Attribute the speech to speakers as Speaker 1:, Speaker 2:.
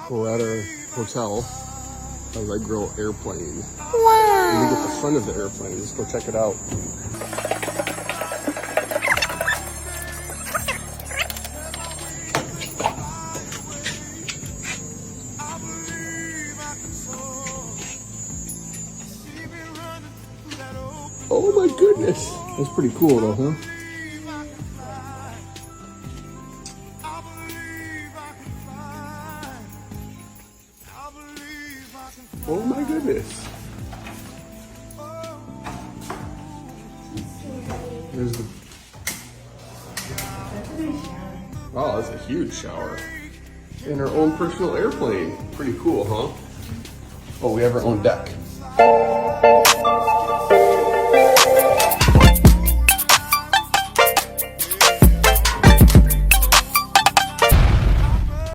Speaker 1: We're at a hotel, Allegro Airplane. Wow. Let me get the front of the airplane. Let's go check it out. Oh my goodness. That's pretty cool though, huh? Oh my goodness. There's the... Oh, that's a huge shower. In our own personal airplane. Pretty cool, huh? Oh, we have our own deck.